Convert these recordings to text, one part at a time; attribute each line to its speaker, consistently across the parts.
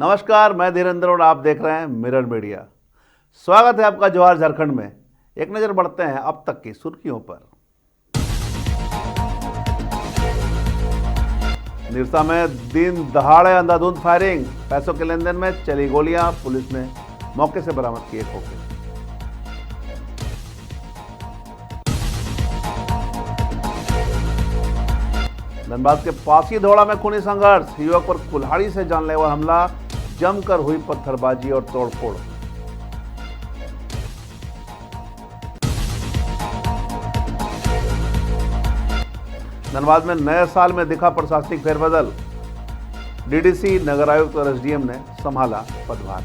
Speaker 1: नमस्कार, मैं धीरेन्द्र और आप देख रहे हैं मिरर मीडिया। स्वागत है आपका जवाहर झारखंड में। एक नज़र बढ़ते हैं अब तक की सुर्खियों पर। निरसा में दिन दहाड़े अंधाधुंध फायरिंग, पैसों के लेन देन में चली गोलियां, पुलिस ने मौके से बरामद किए खोखे। धनबाद के पासी धोड़ा में खूनी संघर्ष, युवक पर कुल्हाड़ी से जानलेवा हमला, जमकर हुई पत्थरबाजी और तोड़फोड़। धनबाद में नए साल में दिखा प्रशासनिक फेरबदल, डीडीसी, नगर आयुक्त और एसडीएम ने संभाला पदभार।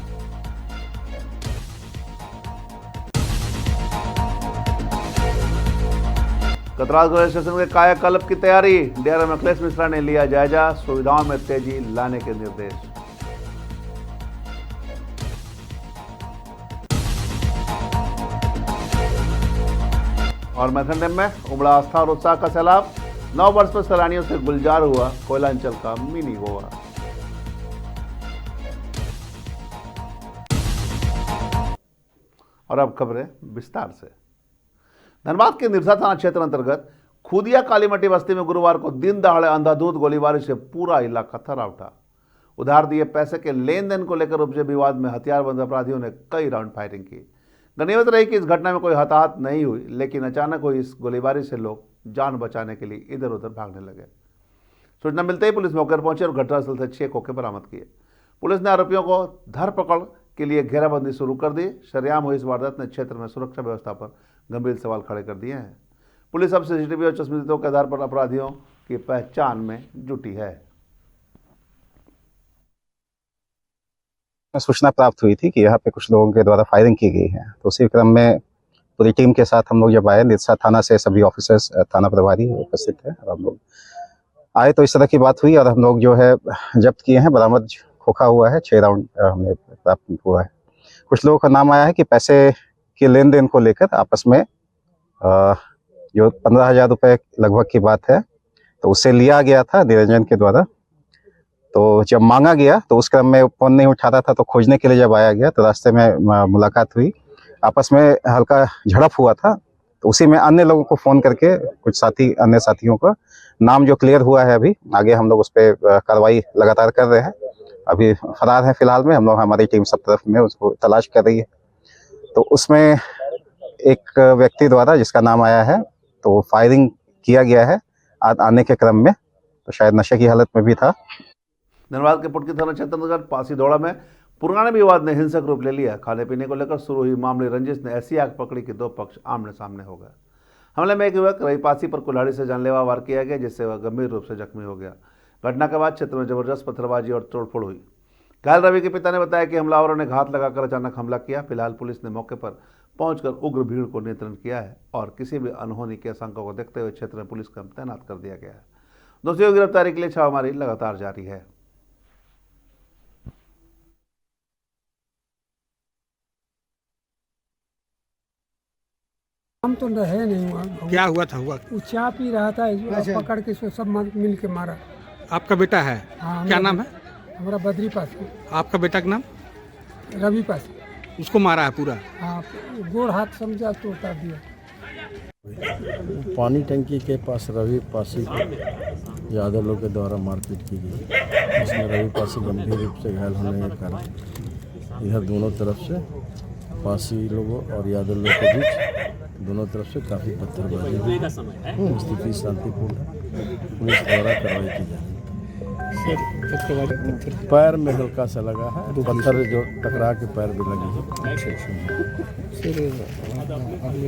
Speaker 1: कतराल रेलवे स्टेशन के कायाकल्प की तैयारी, डीआरएम अखिलेश मिश्रा ने लिया जायजा, सुविधाओं में तेजी लाने के निर्देश। और मैथन डैम में उमड़ा आस्था और उत्साह का सैलाब, 9 वर्ष में सैलानियों से गुलजार हुआ कोयलांचल का मिनी गोवा। और अब खबरें विस्तार से। धनबाद के निरसा थाना क्षेत्र अंतर्गत खुदिया कालीमटी बस्ती में गुरुवार को दिन दहाड़े अंधाधुंध गोलीबारी से पूरा इलाका थर्रा उठा। उधार दिए पैसे के लेन देन को लेकर उपजे विवाद में हथियारबंद अपराधियों ने कई राउंड फायरिंग की। गनीमत रही कि इस घटना में कोई हताहत नहीं हुई, लेकिन अचानक हुई इस गोलीबारी से लोग जान बचाने के लिए इधर उधर भागने लगे। सूचना मिलते ही पुलिस मौके पर पहुंची और घटनास्थल से 6 खोखे बरामद किए। पुलिस ने आरोपियों को धरपकड़ के लिए घेराबंदी शुरू कर दी। सरेआम हुई इस वारदात ने क्षेत्र में सुरक्षा व्यवस्था पर गंभीर सवाल खड़े कर दिए हैं। पुलिस अब सीसीटीवी और चश्मदीदों के आधार पर अपराधियों की पहचान में जुटी है।
Speaker 2: सूचना प्राप्त हुई थी कि यहाँ पे कुछ लोगों के द्वारा फायरिंग की गई है, तो उसी क्रम में पूरी टीम के साथ हम लोग जब आए, निरसा थाना से सभी ऑफिसर्स, थाना प्रभारी उपस्थित है, और हम लोग आए तो इस तरह की बात हुई और हम लोग जो है जब्त किए हैं। बरामद खोखा हुआ है, 6 राउंड हमें प्राप्त हुआ है। कुछ लोगों का नाम आया है कि पैसे के लेन देन को लेकर आपस में जो 15,000 रुपये लगभग की बात है, तो उससे लिया गया था निरंजन के द्वारा। तो जब मांगा गया तो उस क्रम में फोन नहीं उठा रहा था, तो खोजने के लिए जब आया गया तो रास्ते में मुलाकात हुई, आपस में हल्का झड़प हुआ था। तो उसी में अन्य लोगों को फोन करके कुछ अन्य साथियों का नाम जो क्लियर हुआ है, अभी आगे हम लोग उस पर कार्रवाई लगातार कर रहे हैं। अभी फरार है फिलहाल में, हम लोग, हमारी टीम सब तरफ में उसको तलाश कर रही है। तो उसमें एक व्यक्ति द्वारा जिसका नाम आया है, तो फायरिंग किया गया है आने के क्रम में, तो शायद नशे की हालत में भी था।
Speaker 1: धनबाद के पुटकी थाना क्षेत्र अंतर्गत पासी दौड़ा में पुराने विवाद ने हिंसक रूप ले लिया। खाने पीने को लेकर शुरू हुई मामले रंजिश ने ऐसी आग पकड़ी कि 2 पक्ष आमने सामने हो गए। हमले में एक युवक रवि पासी पर कुल्हाड़ी से जानलेवा वार किया गया, जिससे वह गंभीर रूप से जख्मी हो गया। घटना के बाद क्षेत्र में जबरदस्त पत्थरबाजी और तोड़फोड़ हुई। घायल रवि के पिता ने बताया कि हमलावरों ने घात लगाकर अचानक हमला किया। फिलहाल पुलिस ने मौके पर पहुंचकर उग्र भीड़ को नियंत्रण किया है और किसी भी अनहोनी की आशंका को देखते हुए क्षेत्र में पुलिस कैंप तैनात कर दिया गया है। दोषियों की गिरफ्तारी के लिए छापामारी लगातार जारी है।
Speaker 3: हम तो रहे नहीं वहाँ।
Speaker 4: क्या हुआ था?
Speaker 3: वो चाय पी रहा था, पकड़ के इसको सब मिल के मारा।
Speaker 4: आपका बेटा है?
Speaker 3: हाँ,
Speaker 4: क्या नाम है?
Speaker 3: हमारा बद्री पासी।
Speaker 4: आपका बेटा का नाम?
Speaker 3: रवि पासी।
Speaker 4: उसको मारा है पूरा?
Speaker 3: हाँ, गोड़ हाथ समझा तो उतार दिया।
Speaker 5: पानी टंकी के पास रवि पासी को यादव लोग के द्वारा मारपीट की गई। इसमें रवि पासी गंभीर रूप से घायल होने के कारण इधर दोनों तरफ से, पासी लोगों और यादव लोग के बीच दोनों तरफ से काफ़ी पत्थरबाजी हुई। स्थिति शांतिपूर्ण है। पुलिस द्वारा कार्रवाई की जा रही है। पैर में हल्का सा लगा है, पत्थर जो टकरा के पैर में लगी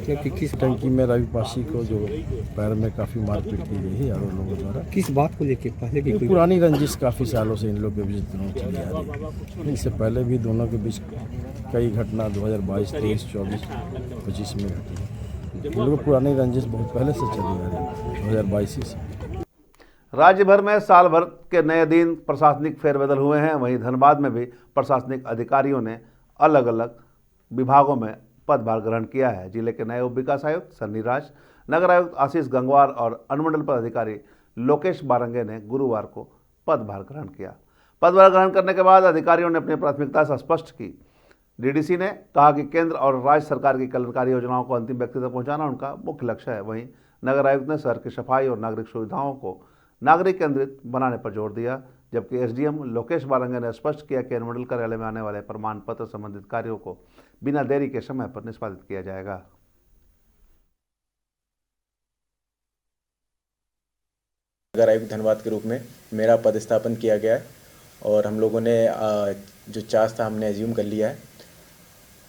Speaker 5: है। किस टंकी में रवि पासी को जो पैर में काफ़ी मारपीट की गई है यादव लोगों द्वारा।
Speaker 4: किस बात को लेकर? पहले की
Speaker 5: पुरानी रंजिश काफ़ी सालों से इन लोग के बीच दोनों चली आ रही है। इससे पहले भी दोनों के बीच कई घटना 2022, 23, 24, 25 में घटी है। इन लोगों की पुरानी रंजिश बहुत पहले से चली आ रही है, 2022 से।
Speaker 1: राज्य भर में साल भर के नए दिन प्रशासनिक फेरबदल हुए हैं। वहीं धनबाद में भी प्रशासनिक अधिकारियों ने अलग अलग विभागों में पदभार ग्रहण किया है। जिले के नए उप विकास आयुक्त सन्नी राज, नगर आयुक्त आशीष गंगवार और अनुमंडल पदाधिकारी लोकेश बारंगे ने गुरुवार को पदभार ग्रहण किया। पदभार ग्रहण करने के बाद अधिकारियों ने अपनी प्राथमिकता स्पष्ट की। डीडीसी ने कहा कि केंद्र और राज्य सरकार की कल्याणकारी योजनाओं को अंतिम व्यक्ति तक पहुंचाना उनका मुख्य लक्ष्य है। वहीं नगर आयुक्त ने शहर की सफाई और नागरिक सुविधाओं को नागरिक केंद्रित बनाने पर जोर दिया, जबकि एसडीएम लोकेश बारंगे ने स्पष्ट किया कि अनुमंडल कार्यालय में आने वाले प्रमाण पत्र संबंधित कार्यों को बिना देरी के समय पर निष्पादित किया जाएगा।
Speaker 6: नगर आयुक्त धनबाद के रूप में मेरा पदस्थापन किया गया है और हम लोगों ने जो चार्ज था हमने एज्यूम कर लिया है।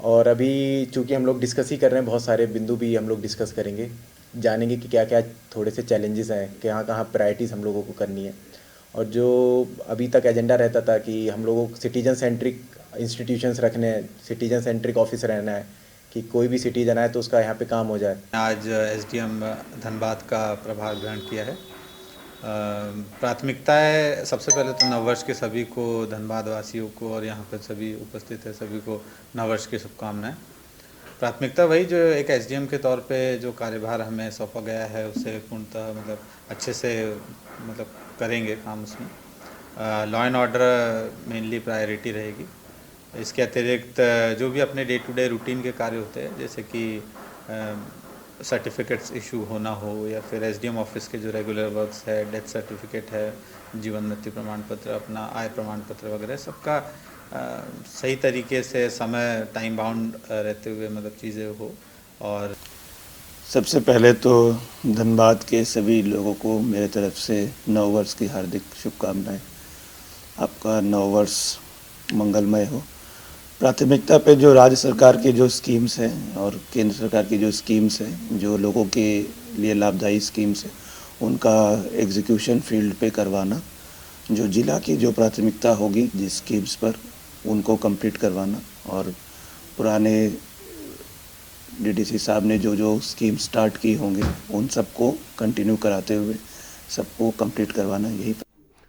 Speaker 6: और अभी चूंकि हम लोग डिस्कस ही कर रहे हैं, बहुत सारे बिंदु भी हम लोग डिस्कस करेंगे, जानेंगे कि क्या क्या थोड़े से चैलेंजेस हैं, कहाँ कहाँ प्रायोरिटीज़ हम लोगों को करनी है। और जो अभी तक एजेंडा रहता था कि हम लोगों को सिटीजन सेंट्रिक इंस्टीट्यूशंस रखने हैं, सिटीजन सेंट्रिक ऑफिस रहना है, कि कोई भी सिटीजन आए तो उसका यहाँ पे काम हो जाए।
Speaker 7: आज एसडीएम धनबाद का प्रभार ग्रहण किया है। प्राथमिकता है सबसे पहले तो नववर्ष के सभी को, धनबाद वासियों को और यहाँ पर सभी उपस्थित है सभी को नववर्ष की शुभकामनाएं। प्राथमिकता वही जो एक एसडीएम के तौर पे जो कार्यभार हमें सौंपा गया है उसे पूर्णतः अच्छे से करेंगे काम उसमें। Law and order mainly priority रहेगी। इसके अतिरिक्त जो भी अपने डे टू डे रूटीन के कार्य होते हैं, जैसे कि सर्टिफिकेट्स इशू होना हो या फिर एसडीएम ऑफिस के जो रेगुलर वर्क्स है, डेथ सर्टिफिकेट है, जीवन मृत्यु प्रमाण पत्र, अपना आय प्रमाण पत्र वगैरह सबका सही तरीके से समय टाइम बाउंड रहते हुए चीज़ें हो। और
Speaker 8: सबसे पहले तो धनबाद के सभी लोगों को मेरे तरफ से नववर्ष की हार्दिक शुभकामनाएं। आपका नववर्ष मंगलमय हो। प्राथमिकता पे जो राज्य सरकार की जो स्कीम्स हैं और केंद्र सरकार की जो स्कीम्स हैं, जो लोगों के लिए लाभदायी स्कीम्स हैं, उनका एग्जीक्यूशन फील्ड पे करवाना, जो जिला की जो प्राथमिकता होगी जिस स्कीम्स पर उनको कंप्लीट करवाना, और पुराने डीडीसी साहब ने जो जो स्कीम स्टार्ट की होंगे उन सबको कंटिन्यू कराते हुए सबको कंप्लीट करवाना, यही।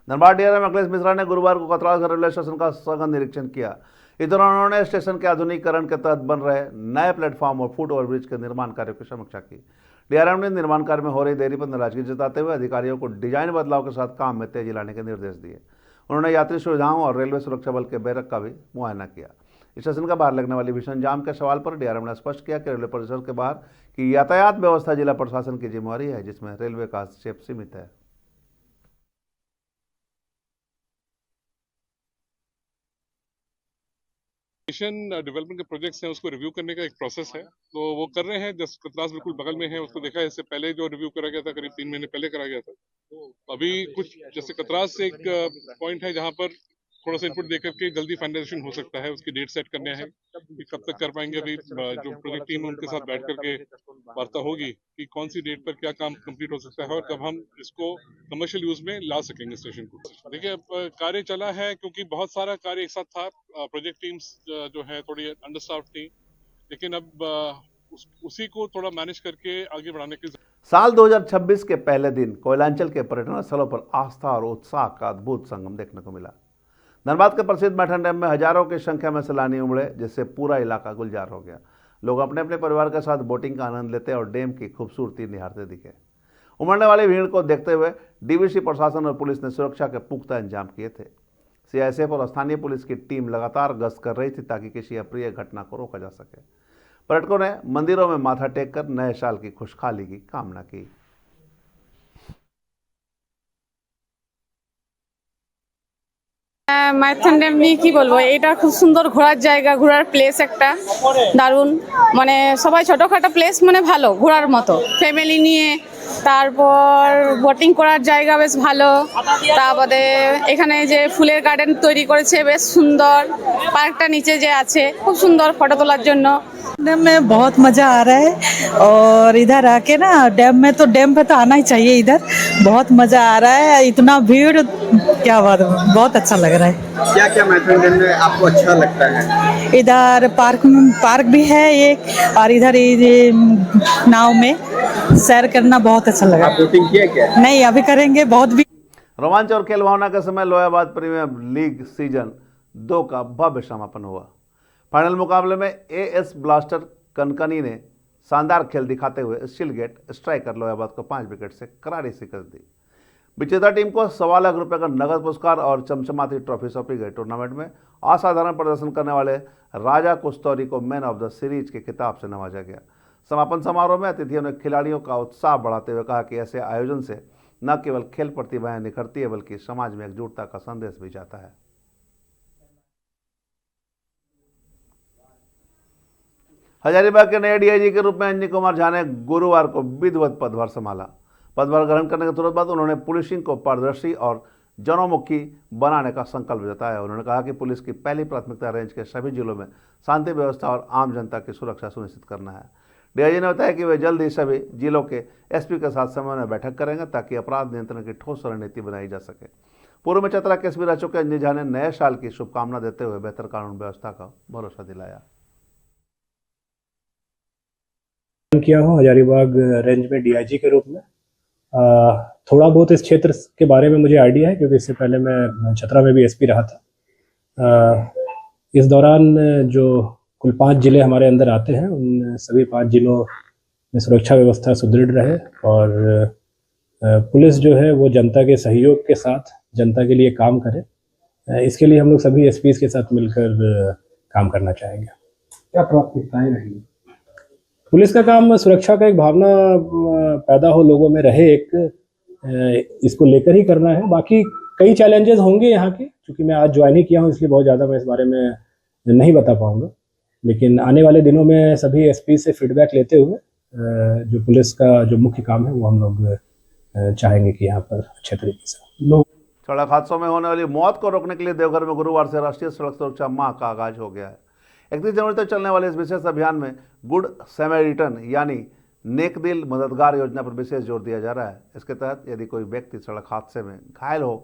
Speaker 1: धनबाद डीआरएम अखिलेश मिश्रा ने गुरुवार को कतराल रेलवे स्टेशन का सघन निरीक्षण किया। इस दौरान उन्होंने स्टेशन के आधुनिकीकरण के तहत बन रहे नए प्लेटफॉर्म और फुट ओवरब्रिज के निर्माण कार्यों की समीक्षा की। डीआरएम ने निर्माण कार्य में हो रही देरी पर नाराजगी जताते हुए अधिकारियों को डिजाइन बदलाव के साथ काम में तेजी लाने के निर्देश दिए। उन्होंने यात्री सुविधाओं और रेलवे सुरक्षा बल के बैरक का भी मुआयना किया। स्टेशन का बाहर लगने वाली भीषण जाम के सवाल पर डीआरएम ने स्पष्ट किया कि रेलवे परिसर के बाहर की यातायात व्यवस्था जिला प्रशासन की जिम्मेवारी है, जिसमें रेलवे का हस्तक्षेप सीमित है।
Speaker 9: डेवलपमेंट के प्रोजेक्ट्स हैं उसको रिव्यू करने का एक प्रोसेस है, तो वो कर रहे हैं। जस्ट कतरास बिल्कुल बगल में है, उसको देखा है। इससे पहले जो रिव्यू करा गया था करीब 3 महीने पहले करा गया था। अभी कुछ जैसे कतरास से एक पॉइंट है जहां पर थोड़ा सा इनपुट देकर के जल्दी फाइनलाइजेशन हो सकता है, उसकी डेट सेट करने हैं कि कब तक कर पाएंगे। अभी जो प्रोजेक्ट टीम उनके साथ बैठ करके वार्ता होगी कि कौन सी डेट पर क्या काम कंप्लीट हो सकता है और कब हम इसको कमर्शियल यूज में ला सकेंगे स्टेशन को। देखिए कार्य चला है क्योंकि बहुत सारा कार्य एक साथ था। प्रोजेक्ट टीम्स जो है थोड़ी अंडरस्टाफ थी, लेकिन अब उसी को थोड़ा मैनेज करके आगे बढ़ाने की।
Speaker 1: साल 2026 के पहले दिन कोयलांचल के पर्यटन स्थलों पर आस्था और उत्साह का अद्भुत संगम देखने को मिला। धनबाद के प्रसिद्ध मैथन डैम में हजारों की संख्या में सैलानी उमड़े, जिससे पूरा इलाका गुलजार हो गया। लोग अपने अपने परिवार के साथ बोटिंग का आनंद लेते और डैम की खूबसूरती निहारते दिखे। उमड़ने वाली भीड़ को देखते हुए डीवीसी प्रशासन और पुलिस ने सुरक्षा के पुख्ता इंतजाम किए थे। सीआईएसएफ और स्थानीय पुलिस की टीम लगातार गश्त कर रही थी ताकि किसी अप्रिय घटना को रोका जा सके। पर्यटकों ने मंदिरों में माथा टेक कर नए साल की खुशहाली की कामना की।
Speaker 10: মাইথন ড্যাম নিয়ে কি বলবো, এটা খুব সুন্দর ঘোরার জায়গা, ঘোরার প্লেস একটা দারুণ। সবাই ছোটখাটো প্লেস ভালো ঘোরার মতো, ফ্যামিলি নিয়ে। তারপর বোটিং করার জায়গা বেশ ভালো। তারপরে এখানে যে ফুলের গার্ডেন তৈরি করেছে বেশ সুন্দর। পার্কটা নিচে যে আছে খুব সুন্দর ফটো তোলার জন্য।
Speaker 11: डैम में बहुत मज़ा आ रहा है और इधर आके ना डैम पे तो आना ही चाहिए। इधर बहुत मज़ा आ रहा है, इतना भीड़ क्या बात है, बहुत अच्छा लग रहा है।
Speaker 12: क्या क्या मैथन डैम में आपको अच्छा लगता है?
Speaker 11: इधर पार्क भी है एक, और इधर नाव में सैर करना बहुत अच्छा लगा।
Speaker 12: आप बोटिंग किया क्या?
Speaker 11: नहीं, अभी करेंगे। बहुत भी
Speaker 1: रोमांच और खेल भावना के समय लोयाबाद प्रीमियर लीग सीजन 2 का भव्य समापन हुआ। फाइनल मुकाबले में एएस ब्लास्टर कनकनी ने शानदार खेल दिखाते हुए स्टील गेट स्ट्राइकर लोयाबाद को 5 विकेट से करारी शिकस्त दी। विजेता टीम को 1.25 लाख रुपए का नगद पुरस्कार और चमचमाती ट्रॉफी सौंपी गई। टूर्नामेंट में असाधारण प्रदर्शन करने वाले राजा कुस्तौरी को मैन ऑफ द सीरीज के खिताब से नवाजा गया। समापन समारोह में अतिथियों ने खिलाड़ियों का उत्साह बढ़ाते हुए कहा कि ऐसे आयोजन से न केवल खेल प्रतिभाएं निखरती है बल्कि समाज में एकजुटता का संदेश भी जाता है। हजारीबाग के नए डीआईजी के रूप में अंजनी कुमार झा ने गुरुवार को विधिवत पदभार संभाला। पदभार ग्रहण करने के तुरंत बाद उन्होंने पुलिसिंग को पारदर्शी और जनोन्मुखी बनाने का संकल्प जताया। उन्होंने कहा कि पुलिस की पहली प्राथमिकता रेंज के सभी जिलों में शांति व्यवस्था और आम जनता की सुरक्षा सुनिश्चित करना है। डीआईजी ने बताया कि वे जल्द ही सभी जिलों के एसपी के साथ समन्वय बैठक करेंगे ताकि अपराध नियंत्रण की ठोस रणनीति बनाई जा सके। पूर्व में चतरा के एसपी रह चुके अंजनी झा ने नए साल की शुभकामना देते हुए बेहतर कानून व्यवस्था का भरोसा दिलाया।
Speaker 13: किया हूँ हजारीबाग रेंज में डीआईजी के रूप में। थोड़ा बहुत इस क्षेत्र के बारे में मुझे आइडिया है क्योंकि इससे पहले मैं चतरा में भी एसपी रहा था। इस दौरान जो कुल 5 जिले हमारे अंदर आते हैं उन सभी 5 जिलों में सुरक्षा व्यवस्था सुदृढ़ रहे और पुलिस जो है वो जनता के सहयोग के साथ जनता के लिए काम करे। इसके लिए हम लोग सभी एसपीज के साथ मिलकर काम करना चाहेंगे।
Speaker 3: क्या प्राथमिकताएं रहेंगी?
Speaker 13: पुलिस का काम सुरक्षा का एक भावना पैदा हो लोगों में रहे, एक इसको लेकर ही करना है। बाकी कई चैलेंजेस होंगे यहाँ के, क्योंकि मैं आज ज्वाइन ही किया हूँ इसलिए बहुत ज़्यादा मैं इस बारे में नहीं बता पाऊँगा। लेकिन आने वाले दिनों में सभी एसपी से फीडबैक लेते हुए जो पुलिस का जो मुख्य काम है वो हम लोग चाहेंगे कि यहाँ पर अच्छे तरीके से लोग।
Speaker 1: सड़क हादसों में होने वाली मौत को रोकने के लिए देवघर में गुरुवार से राष्ट्रीय सड़क सुरक्षा माह का आगाज हो गया है। 31 जनवरी तक चलने वाले इस विशेष अभियान में गुड सैमरिटन यानी नेक दिल मददगार योजना पर विशेष जोर दिया जा रहा है। इसके तहत यदि कोई व्यक्ति सड़क हादसे में घायल हो,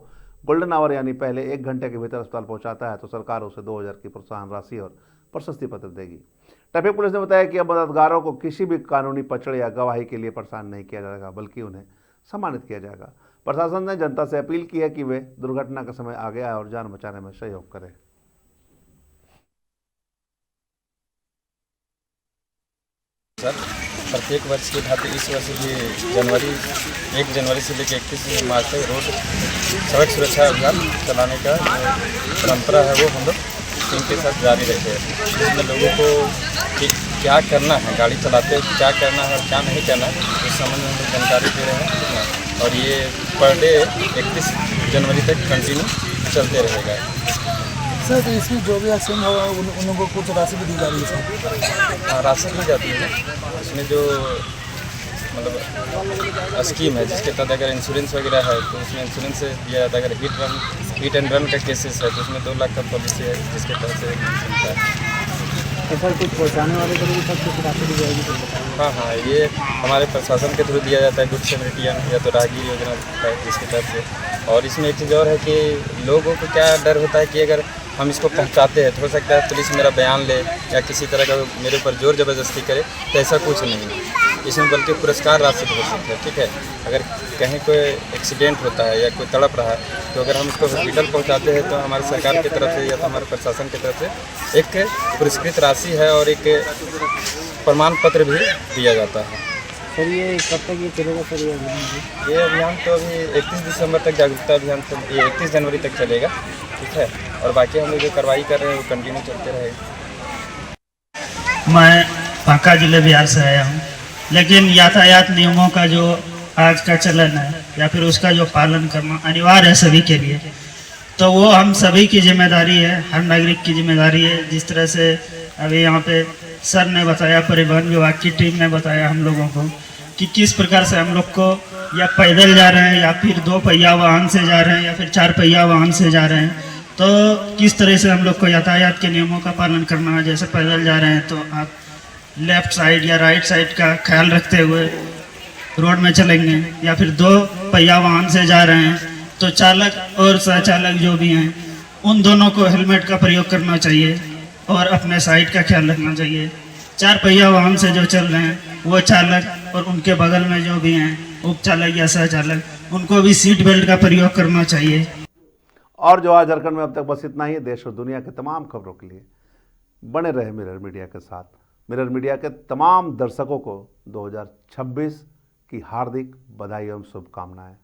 Speaker 1: गोल्डन आवर यानी पहले 1 घंटे के भीतर अस्पताल पहुंचाता है तो सरकार उसे 2000 की प्रोत्साहन राशि और प्रशस्ति पत्र देगी। ट्रैफिक पुलिस ने बताया कि अब मददगारों को किसी भी कानूनी पचड़ या गवाही के लिए परेशान नहीं किया जाएगा बल्कि उन्हें सम्मानित किया जाएगा। प्रशासन ने जनता से अपील की है कि वे दुर्घटना के समय आगे आए और जान बचाने में सहयोग करें।
Speaker 14: सर, प्रत्येक वर्ष की भांति इस वर्ष भी 1 जनवरी से लेकर 31 मार्च तक रोड सड़क सुरक्षा अभियान चलाने का परंपरा है वो हम लोग टीम के साथ जारी रखे हैं। जिसमें लोगों को क्या करना है, गाड़ी चलाते हुए क्या करना है और क्या नहीं करना है इस संबंध में हम लोग जानकारी दे रहे हैं और ये पर डे 31 जनवरी तक कंटिन्यू चलते रहेगा।
Speaker 15: सर, तो इसमें जो भी एक्सीडेंट होगा उन लोगों को कुछ राशि भी दी जा रही है सर?
Speaker 14: हाँ, राशि दी जाती है। इसमें जो मतलब स्कीम है जिसके तहत अगर इंश्योरेंस वगैरह है तो उसमें इंश्योरेंस से दिया जाता है। अगर हिट एंड रन का केसेस है तो उसमें 2 लाख का पॉलिसी है जिसके तहत से मिलता है।
Speaker 15: सर, कुछ पहुँचाने वाले को भी सब कुछ राशि दी जाएगी?
Speaker 14: हाँ, ये हमारे प्रशासन के थ्रू दिया जाता है गुड सैमरिटन या तो राहगीर योजना है जिसके तहत से। और इसमें एक चीज़ और है कि लोगों को क्या डर होता है कि अगर हम इसको पहुंचाते हैं तो हो सकता है पुलिस मेरा बयान ले या किसी तरह का मेरे ऊपर जोर ज़बरदस्ती करे, तो ऐसा कुछ नहीं है। इसमें बल्कि पुरस्कार राशि हो सकती है। ठीक है, अगर कहीं कोई एक्सीडेंट होता है या कोई तड़प रहा है तो अगर हम उसको हॉस्पिटल पहुंचाते हैं तो हमारी सरकार की तरफ से या तो हमारे प्रशासन की तरफ से एक पुरस्कृत राशि है और एक प्रमाण पत्र भी दिया जाता है।
Speaker 15: सर, ये कब तक ये चलेगा सर?
Speaker 14: ये अभियान तो अभी 31 दिसंबर तक जागरूकता अभियान तो ये 31 जनवरी तक चलेगा। ठीक है, और बाकी हम लोग जो कार्रवाई कर रहे हैं वो कंटिन्यू चलते रहेगा।
Speaker 16: मैं बांका जिले बिहार से आया हूँ, लेकिन यातायात नियमों का जो आज का चलन है या फिर उसका जो पालन करना अनिवार्य है सभी के लिए, तो वो हम सभी की जिम्मेदारी है, हर नागरिक की जिम्मेदारी है। जिस तरह से अभी यहाँ पे सर ने बताया, परिवहन विभाग की टीम ने बताया हम लोगों को कि किस प्रकार से हम लोग को या पैदल जा रहे हैं या फिर 2 पहिया वाहन से जा रहे हैं या फिर 4 पहिया वाहन से जा रहे हैं, तो किस तरह से हम लोग को यातायात के नियमों का पालन करना है। जैसे पैदल जा रहे हैं तो आप लेफ्ट साइड या राइट साइड का ख्याल रखते हुए रोड में चलेंगे, या फिर 2 पहिया वाहन से जा रहे हैं तो चालक और सहचालक जो भी हैं उन दोनों को हेलमेट का प्रयोग करना चाहिए और अपने साइड का ख्याल रखना चाहिए। 4 पहिया वाहन से जो चल रहे हैं वो चालक और उनके बगल में जो भी हैं उप चालक या सहचालक, उनको भी सीट बेल्ट का प्रयोग करना चाहिए।
Speaker 1: और जो आज झारखंड में अब तक बस इतना ही। देश और दुनिया के तमाम खबरों के लिए बने रहे मिरर मीडिया के साथ। मिरर मीडिया के तमाम दर्शकों को 2026 की हार्दिक बधाई एवं शुभकामनाएं।